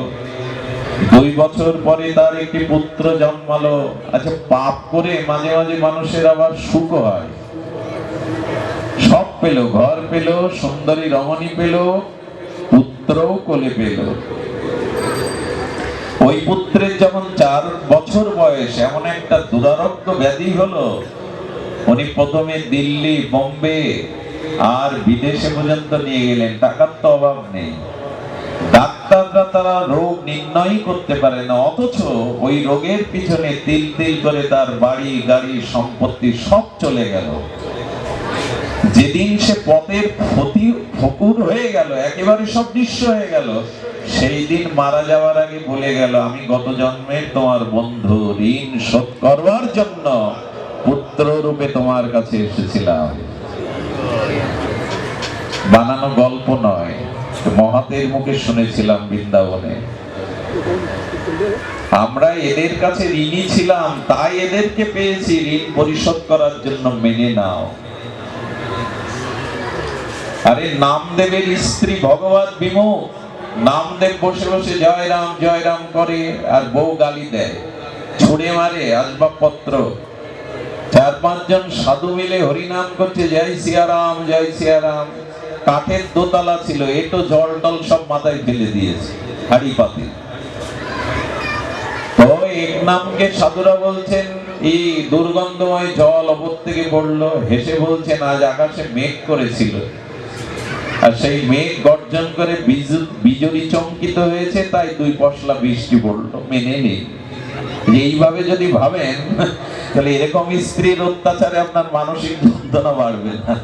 2 বছর পরে তার একটি পুত্র জন্মালো। আচ্ছা, পাপ করে মাঝে মাঝে মানুষের আবার সুখ হয়। সব পেল, ঘর পেল, সুন্দরী রমণী পেল, পুত্র পুত্রও কোলে পেল। ওই পুত্রের যখন 4 বছর বয়স এমন একটা দুরারোগ্য ব্যাধি হলো, উনি প্রথমে দিল্লি, বোম্বে আর বিদেশে পর্যন্ত নিয়ে গেলেন। টাকার তো অভাব নেই, ডাক্তাররা তারা রোগ নির্ণয় করতে পারে না, অথচ ওই রোগের পিছনে তিল তিল করে তার বাড়ি গাড়ি সম্পত্তি সব চলে গেল। যেদিন সে পথের ফকুর হয়ে গেল, একেবারে সব নিঃস্ব হয়ে গেল, সেই দিন মারা যাওয়ার আগে বলে গেল, আমি গত জন্মে তোমার বন্ধু, ঋণ শোধ করবার জন্য পুত্র রূপে তোমার কাছে এসেছিলাম। বানানো গল্প নয়, মহাতের মুখে শুনেছিলাম বৃন্দাবনে। আমরা এদের কাছে ঋণী ছিলাম, তাই এদেরকে পেয়েছি, ঋণ পরিশোধ করার জন্য মেনে নাও। আরে নামদেবের স্ত্রী ভগবত বিমুখ, নামদেব বসে বসে জয় রাম করে, আর বউ গালি দেয়, ছুড়ে মারে আসবাবপত্র। 4-5 জন সাধু মিলে হরিনাম করছে, জয় সিয়ারাম জয় সিয়ারাম। কাঠের দোতলা ছিল, এটো জল টল সব মাথায় ফেলে দিয়েছে, হাড়ি পাতিল। তো এক নামকে সাধুরা বলছেন, এই দুর্গন্ধময় জল ওপর থেকে পড়লো। হেসে বলছেন, আজ আকাশে মেঘ করেছিল, আর সেই মেঘ গর্জন করে বিজুরি চমকিত হয়েছে, তাই 2 পশলা বৃষ্টি পড়লো। মেনে নেই। এইভাবে যদি ভাবেন, তাহলে এরকম স্ত্রীর অত্যাচারে আপনার মানসিক যন্ত্রণা বাড়বে না।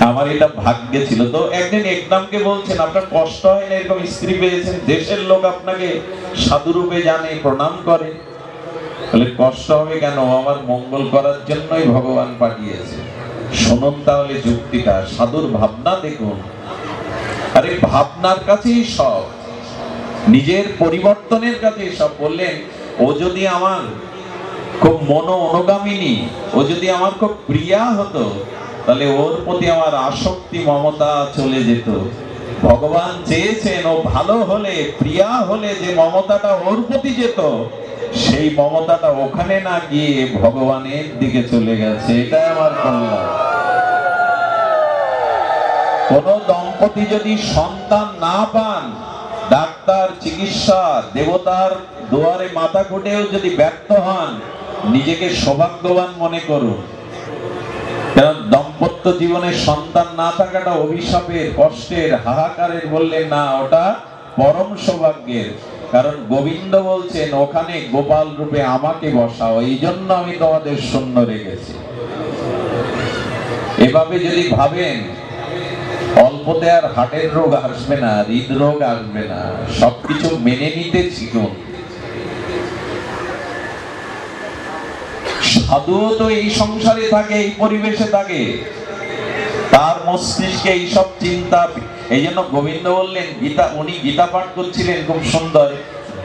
আমার এটা ভাগ্যে ছিল। তো একদিন একদমকে বলছেন, আপনার কষ্ট হয় না এরকম স্ত্রী পেয়েছেন? দেশের লোক আপনাকে সাধুরূপে জানে, প্রণাম করে। তাহলে কষ্ট হবে কেন? আমার মঙ্গল করার জন্যই ভগবান পাঠিয়েছে। শুনুন তাহলে যুক্তিটা, সাধুর ভাবনা দেখুন। আরে ভাবনার কাছেই সব, নিজের পরিবর্তনের কাছেই সব। বললেন, ও যদি আমার খুব অনুগামিনী, ও যদি আমার খুব প্রিয়া হতো, তাহলে ওর প্রতি আমার আসক্তি মমতা চলে যেত। ভগবান চেয়েছেন ও ভালো হলে, প্রিয়া হলে যে মমতাটা ওর প্রতি যেত, সেই মমতাটা ওখানে না গিয়ে ভগবানের দিকে চলে গেছে। এটাই আমার কল্যাণ। কোন দম্পতি যদি সন্তান না পান, ডাক্তার, চিকিৎসা, দেবতার দুয়ারে মাথা ঘুটেও যদি ব্যর্থ হন, নিজেকে সৌভাগ্যবান মনে করুন। কারণ দাম্পত্য জীবনে সন্তান না থাকাটা অভিশাপের, কষ্টের, হাহাকারের। বললেন না, ওটা পরম সৌভাগ্যের। কারণ গোবিন্দ বলছেন, ওখানে গোপাল রূপে আমাকে বসাও, এই জন্য আমি তোমাদের শূন্য রেখেছি। এভাবে যদি ভাবেন, অল্পতে আর হার্টের রোগ আসবে না, হৃদরোগ আসবে না। সবকিছু মেনে নিতে শিখুন। সাধুও তো এই সংসারে থাকে, এই পরিবেশে থাকে, তার মস্তিষ্কে এইসব চিন্তা। এই জন্য গোবিন্দ বললেন, গীতা, উনি গীতা পাঠ করছিলেন খুব সুন্দর।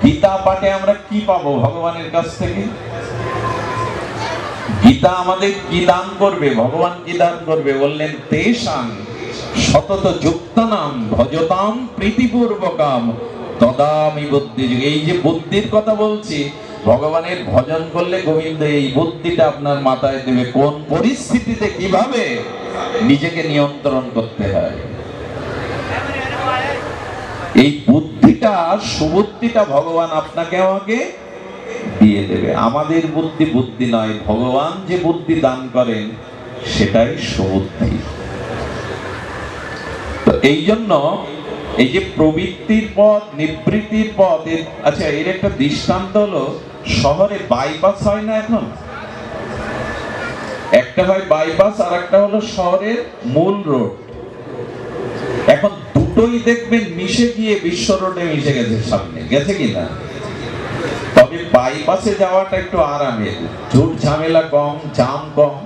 গীতা পাঠে আমরা কি পাবো ভগবানের কাছ থেকে? গীতা আমাদের কি দান করবে? ভগবান কি দান করবে? বললেন, তেষাং সতত যুক্তানাম ভজতাম প্রীতিপূর্বকাম তদামি বুদ্ধি। এই যে বুদ্ধির কথা বলছি, ভগবানের ভজন করলে গোবিন্দ এই বুদ্ধিটা আপনার মাথায় দেবে, কোন পরিস্থিতিতে কিভাবে নিজেকে নিয়ন্ত্রণ করতে হয়। এই বুদ্ধিটা, সুবুদ্ধিটা ভগবান আপনাকে আমাকে দিয়ে দেবে। আমাদের বুদ্ধি বুদ্ধি নয়, ভগবান যে বুদ্ধি দান করেন সেটাই সুবুদ্ধি। তো এই জন্য এই যে প্রবৃত্তির পথ, নিবৃত্তির পথ, আচ্ছা, এর একটা দৃষ্টান্ত হলো, শহরে বাইপাস হয় না এখন? একটা হয় বাইপাস, আর একটা হলো শহরের মূল রোড। এখন দুটোই দেখবেন মিশে গিয়ে বিশ্ব রোডে মিশে গেছে, সামনে গেছে কিনা? তবে বাইপাসে যাওয়াটা একটু আরামের, ঝুট ঝামেলা কম, জাম কম।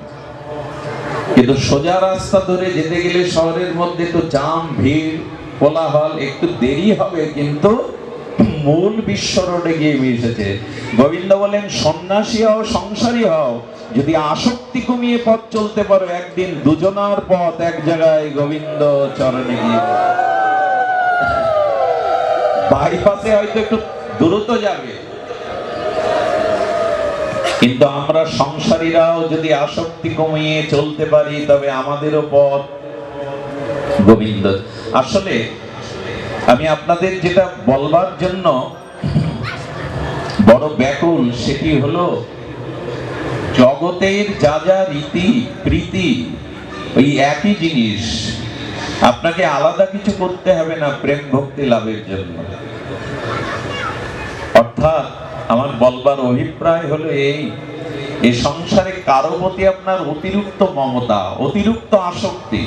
কিন্তু সোজা রাস্তা ধরে যেতে গেলে শহরের মধ্যে তো জাম, ভিড়, কোলাহল, একটু দেরি হবে, কিন্তু মূল বিশ্ব রোডে গিয়ে মিশেছে। গোবিন্দ বলেন, সন্ন্যাসী হও, সংসারী হও, যদি আসক্তি কমিয়ে পথ চলতে পারো, একদিন দুজনার পথ এক জায়গায় গোবিন্দ চরণে গিয়ে। বাইপাসে হয়তো একটু দ্রুত যাবে, কিন্তু আমরা সংসারীরাও যদি আসক্তি কমিয়ে চলতে পারি, তবে আমাদেরও পথ গোবিন্দ। আসলে আমি আপনাদের যেটা বলবার জন্য বড় ব্যাকুল, সেটি হলো জগতের যা যা রীতি প্রীতি ওই একই জিনিস, আপনাকে আলাদা কিছু করতে হবে না প্রেম ভক্তি লাভের জন্য। অর্থাৎ আমার বলবার অভিপ্রায় হলো এই সংসারে কারো প্রতি আপনার অতিরিক্ত মমতা, অতিরিক্ত আসক্তি,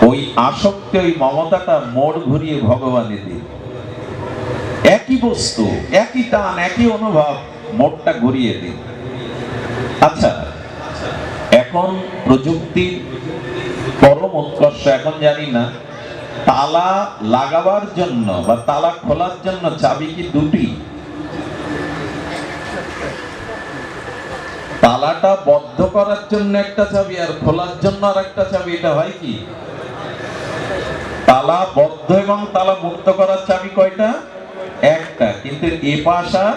ওই আসক্তি, ওই মমতাটা মোড় ঘুরিয়ে ভগবানে দিন। একই বস্তু, একই টান, একই অনুভব, মোড়টা ঘুরিয়ে দিন। আচ্ছা, এখন প্রযুক্তির পরম উৎকর্ষ, এখন জানি না তালা লাগাবার জন্য বা তালা খোলার জন্য চাবি কি দুটি? তালাটা বদ্ধ করার জন্য একটা চাবি আর খোলার জন্য আর একটা চাবি, এটা হয় কি? তালা বদ্ধ এবং তালা মুক্ত করার চাবি কয়টা? একটা, কিন্তু এপাশ আর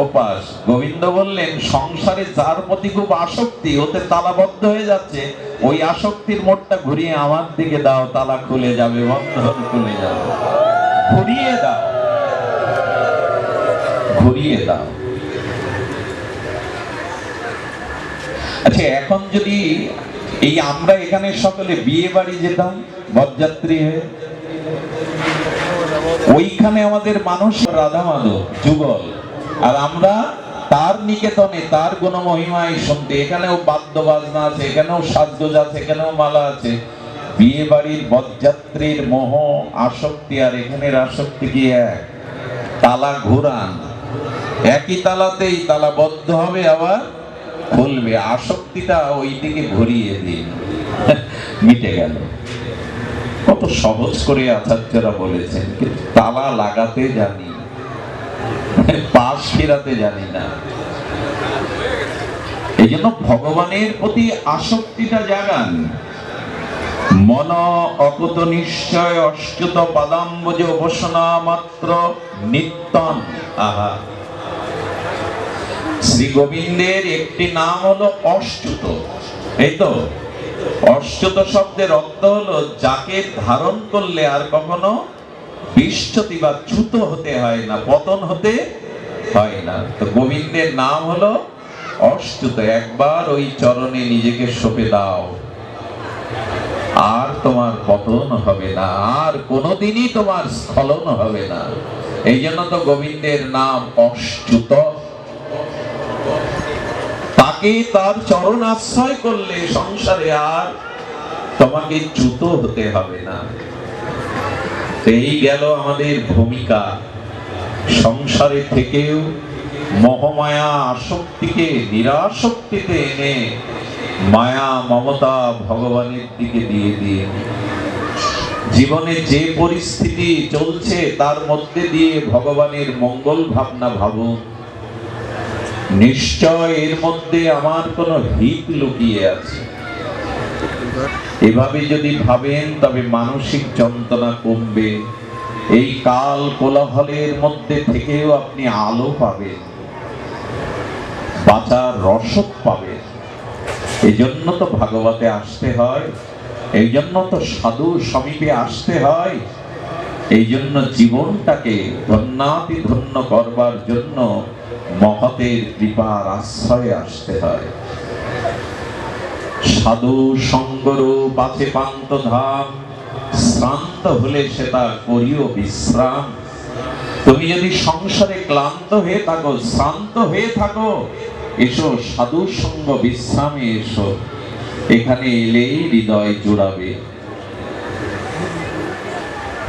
ওপাশ। গোবিন্দ বললেন সংসারে যার প্রতি খুব আসক্তি, ওতে তালাবদ্ধ হয়ে যাচ্ছে, ওই আসক্তির মোড়টা ঘুরিয়ে আমার দিকে দাও, তালা খুলে যাবে, বন্ধ হতে খুলে যাবে। ঘুরিয়ে দাও, ঘুরিয়ে দাও। আচ্ছা, এখন যদি এই আমরা এখানে সকলে বিয়ে বাড়ি যেতাম বরযাত্রী হয়ে, ওইখানে আমাদের মানুষ রাধা মাধব যুগল, আর আমরা তার নিকেতনে তার গুণমহিমায় শুনতে। এখানেও বাদ্য বাজনা আছে, এখানেও সাজগোজ আছে, এখানেও মালা আছে। বিয়ে বাড়ির বরযাত্রীর মোহ আসক্তি আর এখানের আসক্তি কি এক? তালা ঘুরান, একই তালাতেই তালা বদ্ধ হবে আবার খুলবে, আসক্তিটা ওই দিকে ঘুরিয়ে দিন, মিটে গেল। কত সহজ করে আচার্যরা বলেছেন, কিন্তু তালা লাগাতে জানি, পাশ ফেরাতে জানি না। এই জন্য ভগবানের প্রতি আসক্তিটা জাগান। মন অকুত নিশ্চয় অচ্যুত পাদাম্বজ উপাসনা মাত্র নিত্যন। আহা, শ্রী গোবিন্দের একটি নাম হলো অচ্যুত। এই তো অচ্যুত শব্দের অর্থ হলো যাকে ধারণ করলে আর কখনো বিচ্যুতি বা চ্যুত হতে হয় না, পতন হতে হয় না। তো গোবিন্দের নাম হলো অচ্যুত। একবার ওই চরণে নিজেকে সঁপে দাও, আর তোমার পতন হবে না, আর কোনোদিনই তোমার স্খলন হবে না। এই জন্য তো গোবিন্দের নাম অচ্যুত। তাকে তার চরণ আশ্রয় করলে সংসারে আর তোমাকে চ্যুত হতে হবে না। এই গেল আমাদের ভূমিকা। সংসারে থেকেও মোহমায়া আসক্তিকে নিরাসক্তিতে এনে মায়া মমতা ভগবানের দিকে দিয়ে দিয়ে জীবনে যে পরিস্থিতি চলছে তার মধ্যে দিয়ে ভগবানের মঙ্গল ভাবনা ভাবুন। নিশ্চয় এর মধ্যে আমার কোনো হিত লুকিয়ে আছে। এভাবে যদি ভাবেন তবে মানসিক যন্ত্রণা কমবে। এই কাল কোলাহলের মধ্যে থেকেও আপনি আলো পাবেন, বাঁচার রসদ পাবেন। এই জন্য তো ভাগবতে আসতে হয়, এই জন্য তো সাধু সমীপে আসতে হয়, এই জন্য জীবনটাকে ধন্যাতি ধন্য করবার জন্য মহতের কৃপার আশ্রয়ে আসতে হয়। সাধু সঙ্গরূপ আছে পান্ত ধাম, শ্রান্ত হলে সেটা করিও বিশ্রাম। তুমি যদি সংসারে ক্লান্ত হয়ে থাকো, শ্রান্ত হয়ে থাকো, এসো সাধু সঙ্গ বিশ্রামে এসো, এখানে এলেই হৃদয় জুড়াবে।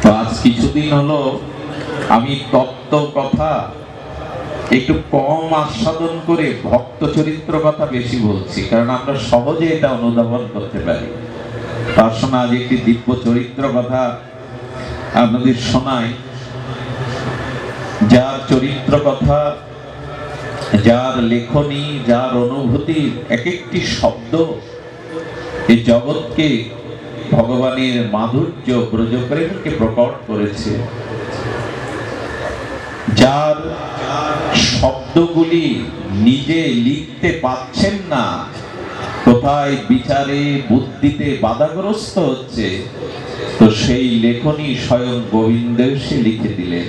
তো আজ কিছুদিন হলো আমি তত্ত্ব কথা একটু কম আস্বাদন করে ভক্ত চরিত্র কথা বেশি বলছি, কারণ আমরা সহজে এটা অনুধাবন করতে পারি। তার সঙ্গে আজ একটি দিব্য চরিত্র কথা আপনাদের শোনাই, যার চরিত্র কথা, যার লেখনী, যার অনুভূতি, এক একটি শব্দ এই জগৎকে ভগবানের মাধুর্য ব্রজপ্রেমকে প্রকট করেছে। যার শব্দগুলি নিজে লিখতে পাচ্ছেন না, কোথায় বিচারে বুদ্ধিতে বাধাগ্রস্ত হচ্ছে, তো সেই লেখনী স্বয়ং গোবিন্দ সে লিখে দিলেন।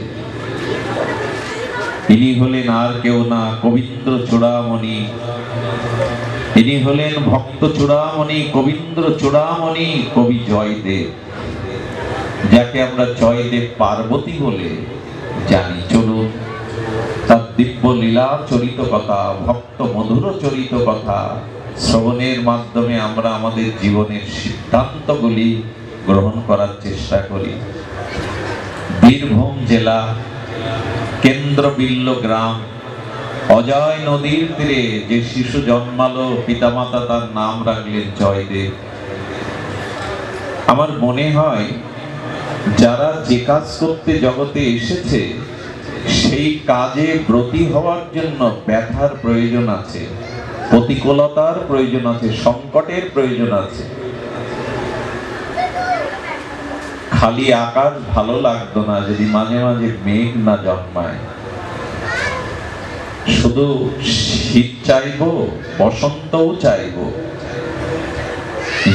ইনি হলেন আর কেউ না কবীন্দ্র চূড়ামণি। ইনি হলেন ভক্ত চূড়ামণি, কবীন্দ্র চূড়ামণি, কবি জয়দেব, যাকে আমরা জয়দেব পার্বতী বলে জানি। চলুন তার দিব্য লীলা চরিত কথা, ভক্ত মধুর চরিত কথা শ্রবণের মাধ্যমে আমরা আমাদের জীবনের সিদ্ধান্তগুলি গ্রহণ করার চেষ্টা করি। বীরভূম জেলা কেন্দ্রবিল্ল গ্রাম, অজয় নদীর তীরে যে শিশু জন্মালো, পিতামাতা তার নাম রাখলেন জয়দেব। আমার মনে হয় যারা যে কাজ করতে জগতে এসেছে সেই কাজে ব্রতী হওয়ার জন্য ব্যথার প্রয়োজন আছে, প্রতিকূলতার প্রয়োজন আছে, সংকটের প্রয়োজন আছে। খালি আকাশ ভালো লাগতো না যদি মাঝে মাঝে মেঘ না জন্মায়। শুধু শীত চাইবো, বসন্তও চাইবো,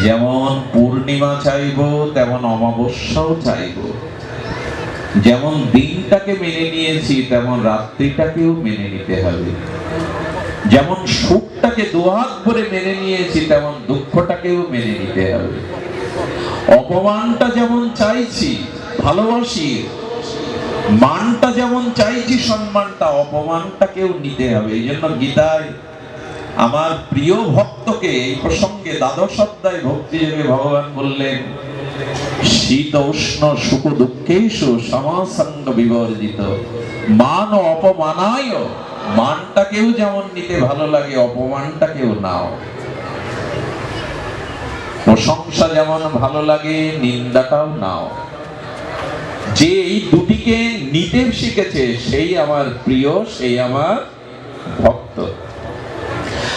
যেমন পূর্ণিমা চাইবো তেমন অমাবস্যাও চাইবো। যেমন দিনটাকে মেনে নিয়েছি তেমন রাত্রিটাকেও মেনে নিতে হবে। যেমন সুখটাকে দুহাত ভরে মেনে নিয়েছি তেমন দুঃখটাকেও মেনে নিতে হবে। অপমানটা যেমন চাইছি, ভালোবাসি, মানটা যেমন চাইছি, সম্মানটা, অপমানটাকেও নিতে হবে। এই জন্য গীতায় আমার প্রিয় ভক্তকে এই প্রসঙ্গে দ্বাদশ অধ্যায় ভক্তিযোগে ভগবান বললেন, শীত উষ্ণ সুখ দুঃখেষু সমসঙ্গ বিবর্জিত মান ও অপমানায়। মানটাকেও যেমন নিতে ভালো লাগে, অপমানটাকেও নাও। প্রশংসা যেমন ভালো লাগে, নিন্দাটাও নাও। যে এই দুটিকে নিতে শিখেছে সেই আমার প্রিয়, সেই আমার ভক্ত।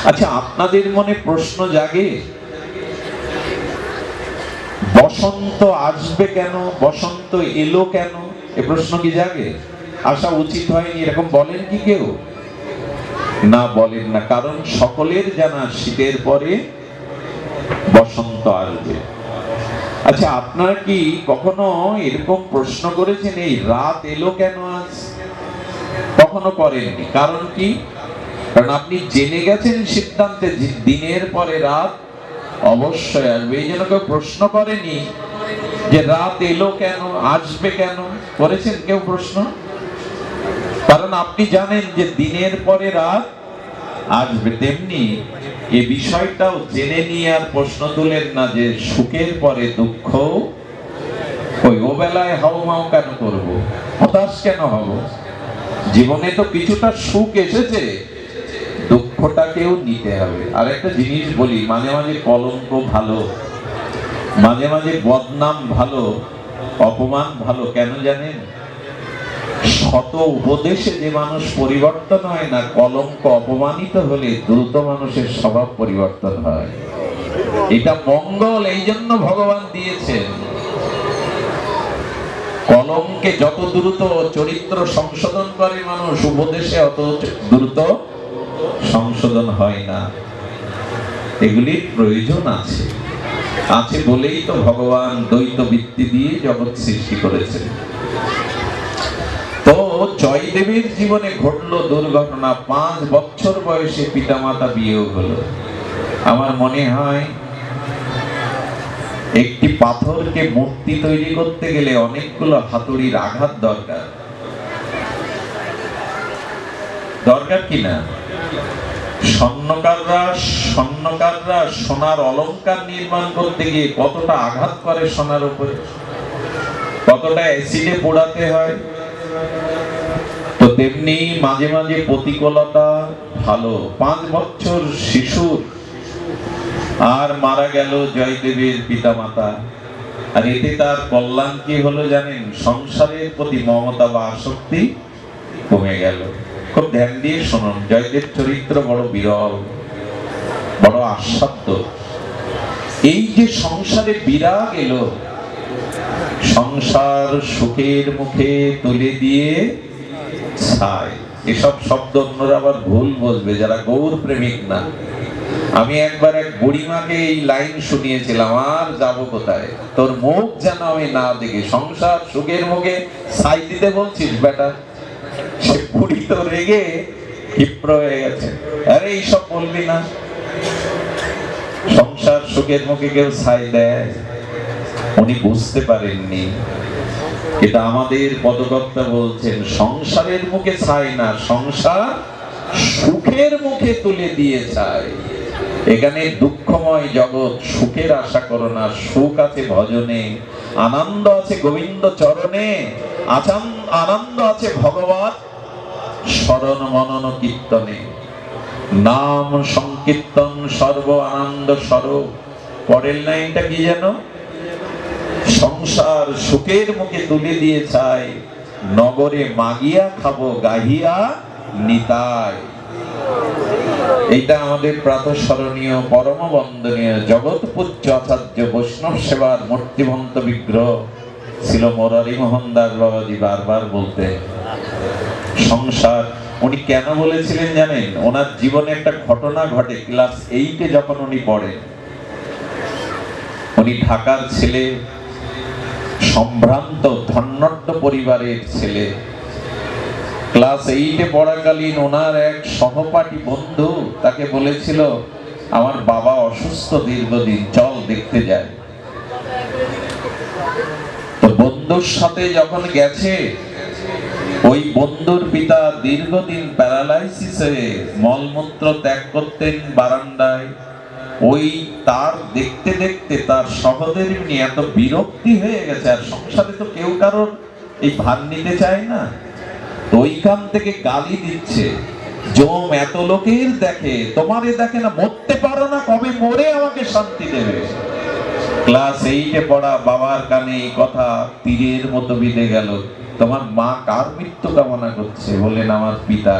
আচ্ছা, আপনাদের মনে প্রশ্ন জাগে, বসন্ত আসবে কেন, বসন্ত এলো কেন? এ প্রশ্ন কি জাগে? আসা উচিত হয়নি এরকম বলেন কি কেউ? না, বলেন না। কারণ সকলের জানা শীতের পরে বসন্ত আসবে। আচ্ছা, আপনারা কি কখনো এরকম প্রশ্ন করেছেন এই রাত এলো কেন আজ? কখনো করেননি। কারণ কি? কারণ আপনি জেনে গেছেন সিদ্ধান্তে দিনের পরে রাত অবশ্যই আসবে। এই জন্য কেউ প্রশ্ন করেনি যে রাত এলো কেন, আসবে কেন। করেছেন কেউ প্রশ্ন? কারণ আপনি জানেন যে দিনের পরে রাত আসবে। তেমনি এই বিষয়টাও জেনে নিয়ে আর প্রশ্ন তুলেন না যে সুখের পরে দুঃখ, ওই ও বেলায় হাউমাউ কেন করবো, হতাশ কেন হব? জীবনে তো কিছুটা সুখ এসেছে, দুঃখটাকেও নিতে হবে। আর একটা জিনিস বলি, মাঝে মাঝে কলঙ্ক ভালো, মাঝে মাঝে বদনাম ভালো, অপমান ভালো। কেন জানেন? শত উপদেশে যে মানুষ পরিবর্তন হয় না, কলঙ্ক অপমানিত হলে দ্রুত মানুষের স্বভাব পরিবর্তন হয়। এটা মঙ্গল, এই জন্য ভগবান দিয়েছেন। কলঙ্কে যত দ্রুত চরিত্র সংশোধন করে মানুষ, উপদেশে অত দ্রুত সংশোধন হয় না। এগুলির প্রয়োজন আছে, আছে বলেই তো ভগবান দ্বৈত বৃত্তি দিয়ে জগৎ সৃষ্টি করেছেন। তো জয়দেবের জীবনে ঘটলো দুর্ঘটনা। 5 বছর বয়সে পিতামাতা বিয়োগ হলো। আমার মনে হয় একটি পাথরকে মূর্তি তৈরি করতে গেলে অনেকগুলো হাতুড়ির আঘাত দরকার, দরকার কিনা? স্বর্ণকাররা সোনার অলংকার নির্মাণ করতে গিয়ে কতটা আঘাত করে সোনার উপরে, কতটা অ্যাসিডে পোড়াতে হয়। তো তেমনি মাঝে মাঝে প্রতিকূলতা ভালো। 5 বছর শিশুর আর মারা গেল জয়দেবের পিতামাতা। আর এতে তার কল্যাণ কি হলো জানেন? সংসারের প্রতি মমতা বা আসক্তি কমে গেল। খুব ধ্যান দিয়ে শুনুন, জয়দেব চরিত্র বড় বিরল, বড় আস্বাদ্য। এই যে সংসারে বিরাগ এলো, সংসার সুখের মুখে তুলে দিয়ে ছাই, এসব শব্দ অন্যরা আবার ভুল বুঝবে যারা গৌর প্রেমিক না। আমি একবার এক বুড়িমাকে এই লাইন শুনিয়েছিলাম, আর যাব কোথায়, তোর মুখ যেন আমি না দেখি, সংসার সুখের মুখে ছাই দিতে বলছিস বেটা। সে বুড়ি তো রেগে ক্ষিপ্র হয়ে গেছে, আরে এইসব বলবি না, সংসার সুখের মুখে কেউ ছাই দেয়? উনি বুঝতে পারেননি, এটা আমাদের পদকর্তা বলছেন সংসারের মুখে ছাই না, সংসার সুখের মুখে তুলে দিয়ে চাই। এখানে দুঃখময় জগৎ, সুখের আশা করো না, সুখ আছে ভজনে, আনন্দ আছে গোবিন্দ চরণে, আনন্দ আছে ভগবান স্মরণ মনন কীর্তনে, নাম সংকীর্তন সর্ব আনন্দ স্বরূপ। পরের লাইনটা কি যেন, সংসার সুখের মুখে তুলে দিয়ে চাই, নগরে মাগিয়া খাবো গাহিয়া নিতাই। এইটা আমাদের প্রাতঃস্মরণীয় পরম বন্দনীয় জগৎ পূজ্য আচার্য বৈষ্ণব সেবার মূর্তিবন্ত বিগ্রহ ছিল মুরারি মোহন দাস বাবাজি বারবার বলতেন। সংসার উনি কেন বলেছিলেন জানেন? ওনার জীবনে একটা ঘটনা ঘটে, ক্লাস 8-এ যখন উনি পড়েন। উনি ঢাকার ছেলে, সম্ভ্রান্ত ধন্যট্ট পরিবারের ছেলে। ক্লাস 8-এ পড়াকালীন ওনার এক সহপাঠী বন্ধু তাকে বলেছিল, আমার বাবা অসুস্থ দীর্ঘদিন, চল দেখতে যাই। তো বন্ধুর সাথে যখন গেছে, ওই বন্ধুর পিতা দীর্ঘদিন প্যারালাইসিস হয়ে মলমূত্র ত্যাগ করতেন বারান্দায়। ওই তার দেখতে দেখতে তার সহোদরী নিয়ে এত বিরক্তি হয়ে গেছে, আর সংসারে তো কেউ কারোর এই ভার নিতে চায় না, তো ওইখান থেকে গালি দিচ্ছে, জম এত লোকের দেখে, তোমারে দেখে না, মরতে পারো না, কবে মরে আমাকে শান্তি দেবে। ক্লাস 8-এ পড়া বাবার কানে এই কথা তীরের মতো বিঁধে গেল। তোমার মা কার মৃত্যু কামনা করছে? বলেন আমার পিতা।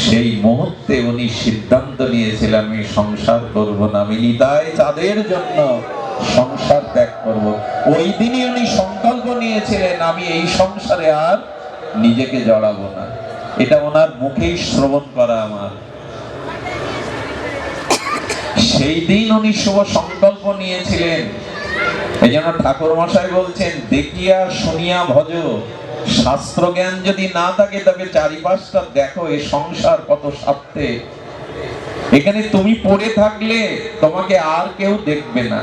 সেই মুহূর্তে উনি সিদ্ধান্ত নিয়েছিলেন, আমি সংসার করব না, আমি নিতাই চাঁদের জন্য সংসার ত্যাগ করব। ওই দিনই উনি সংকল্প নিয়েছিলেন, আমি এই সংসারে আর নিজেকে জড়াবো না। এটা ওনার মুখেই শ্রবণ করা আমার। সেই দিন উনি শুভ সংকল্প নিয়েছিলেন। এই জন্য ঠাকুর মশাই বলছেন, দেখিয়া শুনিয়া ভজ, শাস্ত্র জ্ঞান যদি না থাকে তবে চারিপাশটা দেখো, এই সংসার কত স্বার্থে। এখানে তুমি পড়ে থাকলে তোমাকে আর কেউ দেখবে না।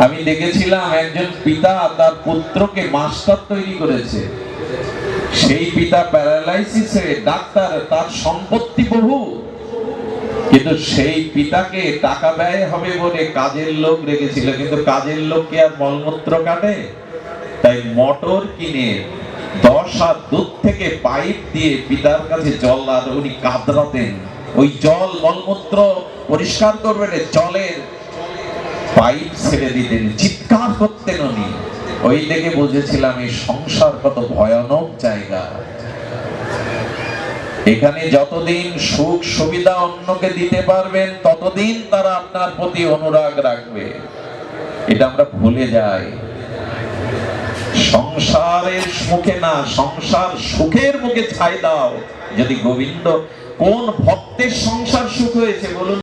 আমি দেখেছিলাম একজন পিতা তার পুত্রকে মাস্টার তৈরি করেছে। সেই পিতা প্যারালাইসিসে ডাক্তার, তার সম্পত্তি বহু, কিন্তু সেই পিতাকে টাকা ব্যয় হবে বলে কাজের লোক রেখেছিল, কিন্তু কাজের লোককে আর মলমূত্র কাটে, তাই মোটর কিনে 10 হাত দূর থেকে পাইপ দিয়ে পিতার কাছে জল, আর উনি কাঁদরাতেন, ওই জল মলমূত্র পরিষ্কার করবেন, জলের পাইপ ছেড়ে দিতেন, চিৎকার করতেন উনি। ওই দেখে বুঝেছিলাম এই সংসার কত ভয়ানক জায়গা। এখানে যতদিন সুখ সুবিধা অন্যকে দিতে পারবেন, ততদিন তারা আপনার প্রতি অনুরাগ রাখবে। এটা আমরা ভুলে যাই। সংসারের মুখে না, সংসার সুখের মুখে ছাই দাও। যদি গোবিন্দ, কোন ভক্তের সংসার সুখ হয়েছে বলুন?